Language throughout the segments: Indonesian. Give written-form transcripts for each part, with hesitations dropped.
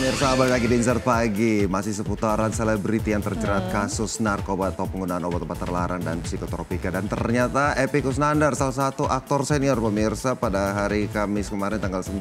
Pemirsa, balik lagi di Insert Pagi. Masih seputaran selebriti yang terjerat kasus narkoba atau penggunaan obat-obat terlarang dan psikotropika. Dan ternyata Epy Kusnandar, salah satu aktor senior pemirsa, pada hari Kamis kemarin tanggal 9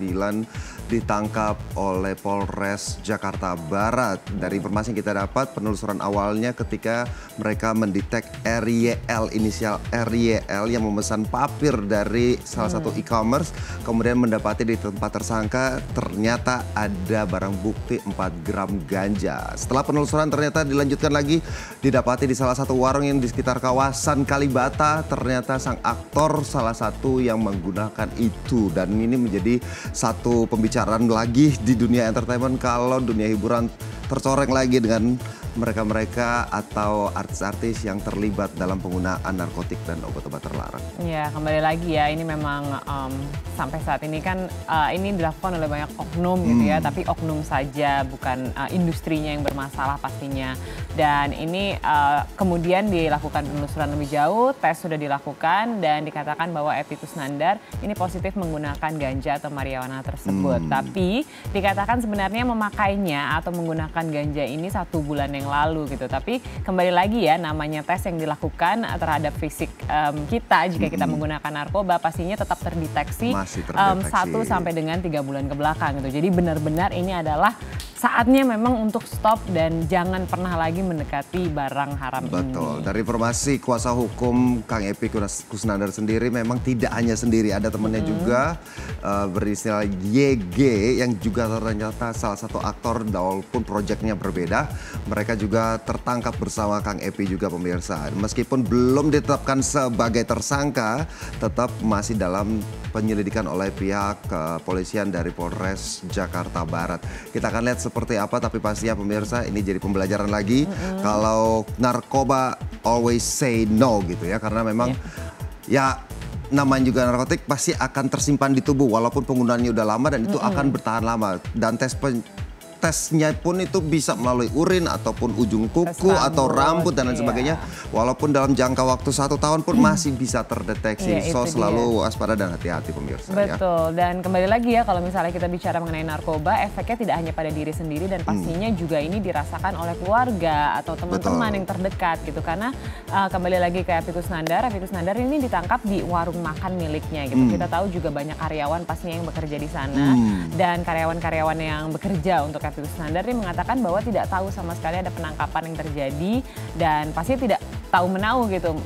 ditangkap oleh Polres Jakarta Barat. Dari informasi yang kita dapat, penelusuran awalnya ketika mereka mendetek RYL, inisial RYL yang memesan papir dari salah satu e-commerce. Kemudian mendapati di tempat tersangka ternyata ada barang bukti 4 gram ganja. Setelah penelusuran ternyata dilanjutkan lagi, didapati di salah satu warung yang di sekitar kawasan Kalibata. Ternyata sang aktor salah satu yang menggunakan itu. Dan ini menjadi satu pembicaraan lagi di dunia entertainment kalau dunia hiburan tercoreng lagi dengan mereka-mereka atau artis-artis yang terlibat dalam penggunaan narkotik dan obat-obat terlarang. Ya, kembali lagi ya, ini memang sampai saat ini kan ini dilakukan oleh banyak oknum gitu ya, tapi oknum saja, bukan industrinya yang bermasalah pastinya. Dan ini kemudian dilakukan penelusuran lebih jauh, tes sudah dilakukan dan dikatakan bahwa Epy Kusnandar ini positif menggunakan ganja atau marijuana tersebut. Tapi dikatakan sebenarnya memakainya atau menggunakan ganja ini 1 bulan yang lalu gitu. Tapi kembali lagi ya, namanya tes yang dilakukan terhadap fisik kita jika kita menggunakan narkoba pastinya tetap terdeteksi, 1 sampai dengan 3 bulan ke belakang gitu. Jadi benar-benar ini adalah saatnya memang untuk stop dan jangan pernah lagi mendekati barang haram ini. Betul. Dari informasi kuasa hukum Kang Epy Kusnandar sendiri memang tidak hanya sendiri, ada temannya juga berinisial YG yang juga ternyata salah satu aktor walaupun proyeknya berbeda. Mereka juga tertangkap bersama Kang Epy juga pemirsa. Meskipun belum ditetapkan sebagai tersangka, tetap masih dalam penyelidikan oleh pihak kepolisian dari Polres Jakarta Barat. Kita akan lihat seperti apa, tapi pastinya pemirsa ini jadi pembelajaran lagi kalau narkoba always say no gitu ya, karena memang ya namanya juga narkotik pasti akan tersimpan di tubuh walaupun penggunaannya udah lama dan itu akan bertahan lama. Dan tesnya pun itu bisa melalui urin ataupun ujung kuku atau rambut dan lain sebagainya. Walaupun dalam jangka waktu 1 tahun pun masih bisa terdeteksi. So selalu waspada dan hati-hati pemirsa. Betul. Dan kembali lagi ya, kalau misalnya kita bicara mengenai narkoba, efeknya tidak hanya pada diri sendiri dan pastinya juga ini dirasakan oleh keluarga atau teman-teman yang terdekat gitu. Karena kembali lagi ke Epy Kusnandar ini ditangkap di warung makan miliknya gitu. Kita tahu juga banyak karyawan pastinya yang bekerja di sana dan karyawan-karyawan yang bekerja untuk Epy Kusnandar ini mengatakan bahwa tidak tahu sama sekali ada penangkapan yang terjadi dan pasti tidak tahu menahu gitu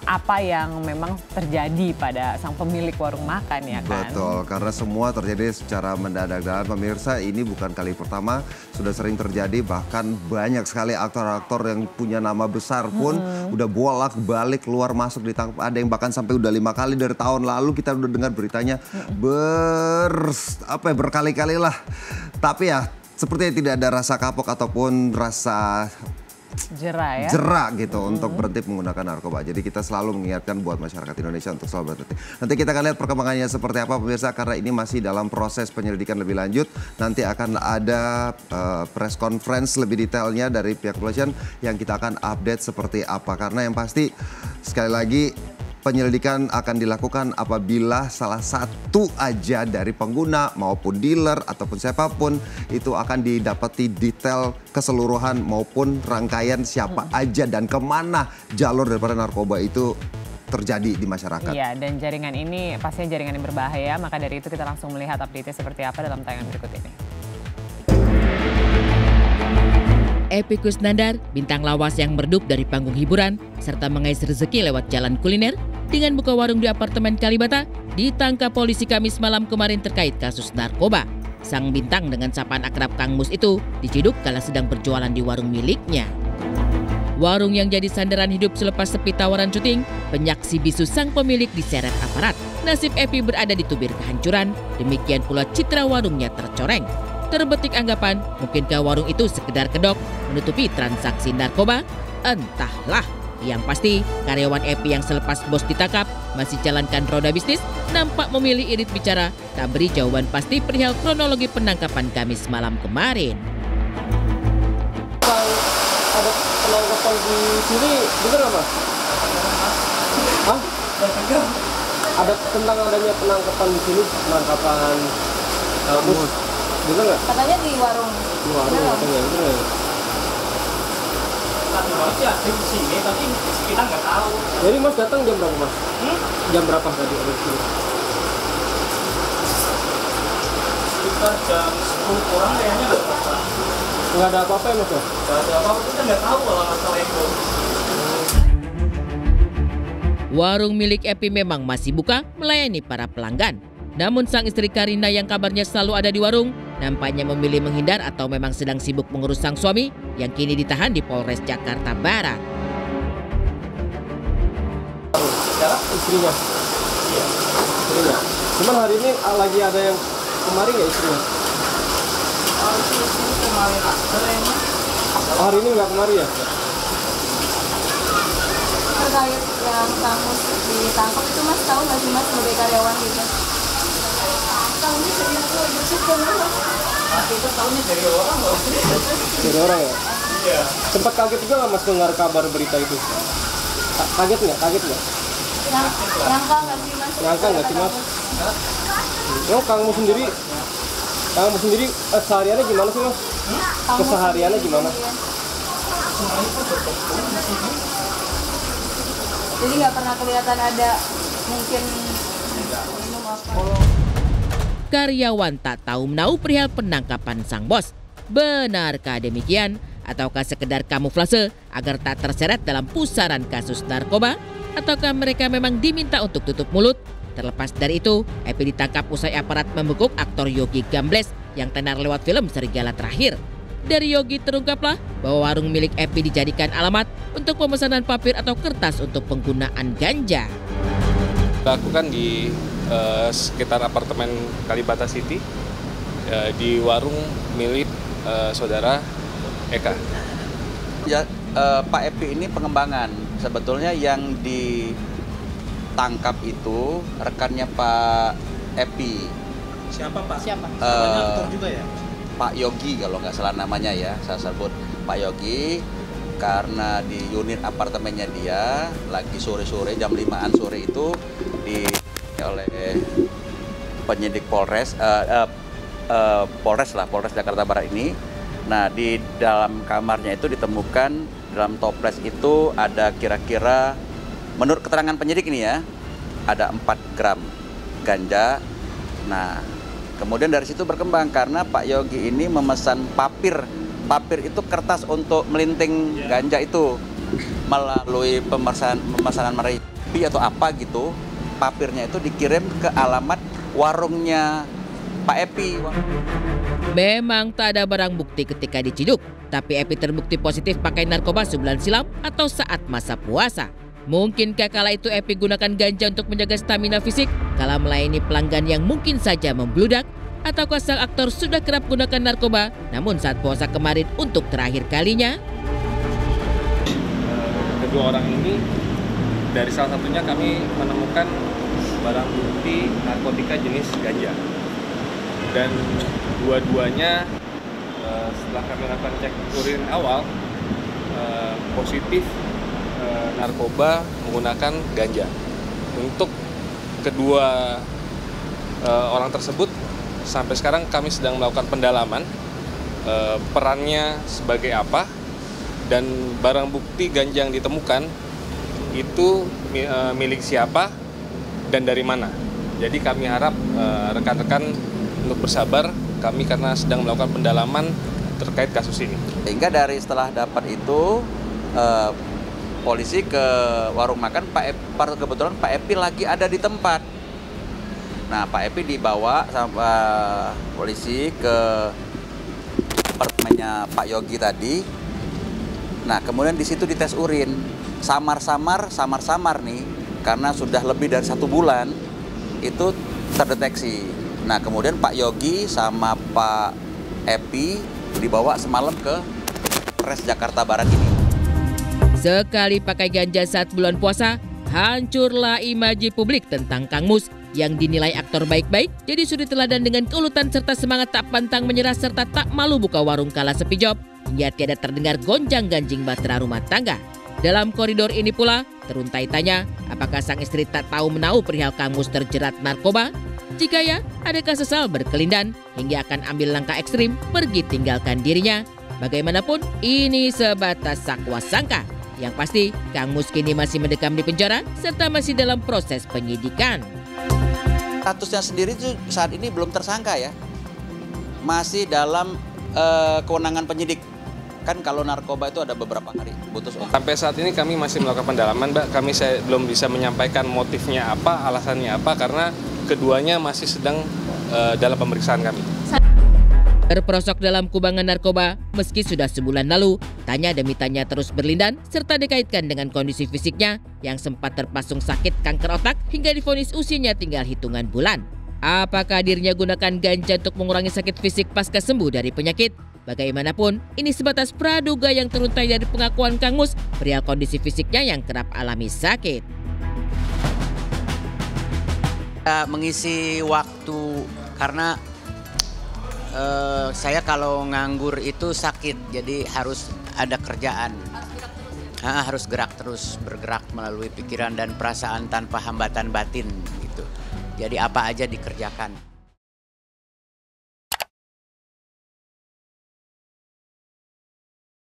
apa yang memang terjadi pada sang pemilik warung makan ya kan. Betul, karena semua terjadi secara mendadak dan pemirsa ini bukan kali pertama, sudah sering terjadi, bahkan banyak sekali aktor-aktor yang punya nama besar pun udah bolak-balik keluar masuk ditangkap. Ada yang bahkan sampai udah 5 kali dari tahun lalu kita udah dengar beritanya berkali-kali lah. Tapi ya sepertinya tidak ada rasa kapok ataupun rasa jerak gitu untuk berhenti menggunakan narkoba. Jadi kita selalu mengingatkan buat masyarakat Indonesia untuk selalu berhenti. Nanti kita akan lihat perkembangannya seperti apa pemirsa, karena ini masih dalam proses penyelidikan lebih lanjut. Nanti akan ada press conference lebih detailnya dari pihak kepolisian yang kita akan update seperti apa. Karena yang pasti sekali lagi penyelidikan akan dilakukan apabila salah satu aja dari pengguna maupun dealer ataupun siapapun itu akan didapati detail keseluruhan maupun rangkaian siapa aja dan kemana jalur daripada narkoba itu terjadi di masyarakat. Iya, dan jaringan ini pastinya jaringan yang berbahaya, maka dari itu kita langsung melihat update-nya seperti apa dalam tayangan berikut ini. Epy Kusnandar, bintang lawas yang merdu dari panggung hiburan, serta mengais rezeki lewat jalan kuliner, dengan buka warung di apartemen Kalibata, ditangkap polisi Kamis malam kemarin terkait kasus narkoba. Sang bintang dengan sapaan akrab Kang Mus itu diciduk kala sedang berjualan di warung miliknya. Warung yang jadi sandaran hidup selepas sepi tawaran syuting, penyaksi bisu sang pemilik diseret aparat. Nasib Epy berada di tubir kehancuran, demikian pula citra warungnya tercoreng. Terbetik anggapan, mungkinkah warung itu sekedar kedok menutupi transaksi narkoba? Entahlah. Yang pasti, karyawan Epy yang selepas bos ditangkap masih jalankan roda bisnis, nampak memilih irit bicara, tak beri jawaban pasti perihal kronologi penangkapan Kamis malam kemarin. Ada penangkapan di sini, bener apa? Hah? Ada tentang adanya penangkapan di sini, penangkapan Bener nggak? Katanya di warung. Di warung Bener nggak? katanya, bener nggak? Tadi malam sih ada di sini, tapi kita nggak tahu. Jadi Mas datang jam berapa Mas? Jam berapa tadi ada di sini? Sekitar jam 10 kurang kayaknya nggak apa-apa. Nggak ada apa-apa ya Mas ya? Nggak ada apa-apa, kita nggak tahu kalau masalah itu. Warung milik Epi memang masih buka melayani para pelanggan. Namun sang istri Karina yang kabarnya selalu ada di warung, nampaknya memilih menghindar atau memang sedang sibuk mengurus sang suami yang kini ditahan di Polres Jakarta Barat. Siapa? Istrinya. Iya. Istrinya. Cuman hari ini lagi ada yang kemari nggak istrinya? Oh, itu kemarin ada kayaknya. Oh, hari ini nggak kemari ya? Terkait yang kamu ditangkap itu Mas tahu nggak sih Mas sebagai karyawan gitu? Tahunya dari aku bersyukur Mas. Nah, kita tahunya dari orang loh. Dari orang ya? Iya. Sempat kaget juga nggak Mas dengar kabar berita itu? Kaget nggak? Kaget nggak? Nyangka nggak sih Mas? Nyangka nggak sih, Mas? Oh, kamu sendiri sehariannya gimana sih Mas? Kesehariannya gimana? Jadi nggak pernah kelihatan ada mungkin minum apa? Karyawan tak tahu menahu perihal penangkapan sang bos. Benarkah demikian? Ataukah sekedar kamuflase agar tak terseret dalam pusaran kasus narkoba? Ataukah mereka memang diminta untuk tutup mulut? Terlepas dari itu, Epi ditangkap usai aparat membekuk aktor Yogi Gambles yang tenar lewat film Serigala Terakhir. Dari Yogi terungkaplah bahwa warung milik Epi dijadikan alamat untuk pemesanan papir atau kertas untuk penggunaan ganja. Dilakukan di sekitar apartemen Kalibata City di warung milik saudara Eka. Ya, Pak Epi ini pengembangan. Sebetulnya yang ditangkap itu rekannya Pak Epi. Siapa Pak? Siapa? Namanya aktor juga ya? Pak Yogi kalau nggak salah namanya ya, saya sebut Pak Yogi karena di unit apartemennya dia lagi sore-sore jam 5-an sore itu oleh penyidik Polres Jakarta Barat ini. Nah, di dalam kamarnya itu ditemukan dalam toples itu ada kira-kira menurut keterangan penyidik ini ya ada 4 gram ganja. Nah, kemudian dari situ berkembang karena Pak Yogi ini memesan papir itu kertas untuk melinting ganja itu melalui pemesanan merepi atau apa gitu. Papirnya itu dikirim ke alamat warungnya Pak Epi. Memang tak ada barang bukti ketika diciduk, tapi Epi terbukti positif pakai narkoba sebulan silam atau saat masa puasa. Mungkinkah kala itu Epi gunakan ganja untuk menjaga stamina fisik kala melayani pelanggan yang mungkin saja membludak? Ataukah sang aktor sudah kerap gunakan narkoba namun saat puasa kemarin untuk terakhir kalinya? Kedua orang ini dari salah satunya kami menemukan barang bukti narkotika jenis ganja. Dan dua-duanya setelah kami lakukan cek urin awal positif narkoba menggunakan ganja. Untuk kedua orang tersebut sampai sekarang kami sedang melakukan pendalaman perannya sebagai apa dan barang bukti ganja yang ditemukan itu milik siapa dan dari mana. Jadi kami harap rekan-rekan untuk bersabar, kami karena sedang melakukan pendalaman terkait kasus ini. Sehingga dari setelah dapat itu polisi ke warung makan kebetulan Pak Epi lagi ada di tempat. Nah, Pak Epi dibawa sama polisi ke apartemennya Pak Yogi tadi. Nah, kemudian di situ dites urin. Samar-samar nih, karena sudah lebih dari 1 bulan itu terdeteksi. Nah, kemudian Pak Yogi sama Pak Epi dibawa semalam ke Polres Jakarta Barat ini. Sekali pakai ganja saat bulan puasa, hancurlah imaji publik tentang Kang Mus yang dinilai aktor baik-baik, jadi suri teladan dengan keuletan serta semangat tak pantang menyerah serta tak malu buka warung kala sepi job, hingga tiada terdengar gonjang-ganjing bahtera rumah tangga. Dalam koridor ini pula, teruntai tanya, apakah sang istri tak tahu menahu perihal Kang Mus terjerat narkoba? Jika ya, adakah sesal berkelindan? hingga akan ambil langkah ekstrim pergi tinggalkan dirinya. Bagaimanapun ini sebatas sakwa sangka. Yang pasti Kang Mus kini masih mendekam di penjara serta masih dalam proses penyidikan. Statusnya sendiri itu saat ini belum tersangka ya. Masih dalam kewenangan penyidik. Kan kalau narkoba itu ada beberapa hari putus. Sampai saat ini kami masih melakukan pendalaman, Mbak. Saya belum bisa menyampaikan motifnya apa, alasannya apa, karena keduanya masih sedang dalam pemeriksaan kami. Terperosok dalam kubangan narkoba meski sudah sebulan lalu, tanya demi tanya terus berlindan serta dikaitkan dengan kondisi fisiknya yang sempat terpasung sakit kanker otak hingga divonis usianya tinggal hitungan bulan. Apakah dirinya gunakan ganja untuk mengurangi sakit fisik pasca sembuh dari penyakit? Bagaimanapun, ini sebatas praduga yang teruntai dari pengakuan Kang Mus perihal kondisi fisiknya yang kerap alami sakit. Mengisi waktu karena saya kalau nganggur itu sakit, jadi harus ada kerjaan. Harus gerak terus, bergerak melalui pikiran dan perasaan tanpa hambatan batin gitu. Jadi apa aja dikerjakan.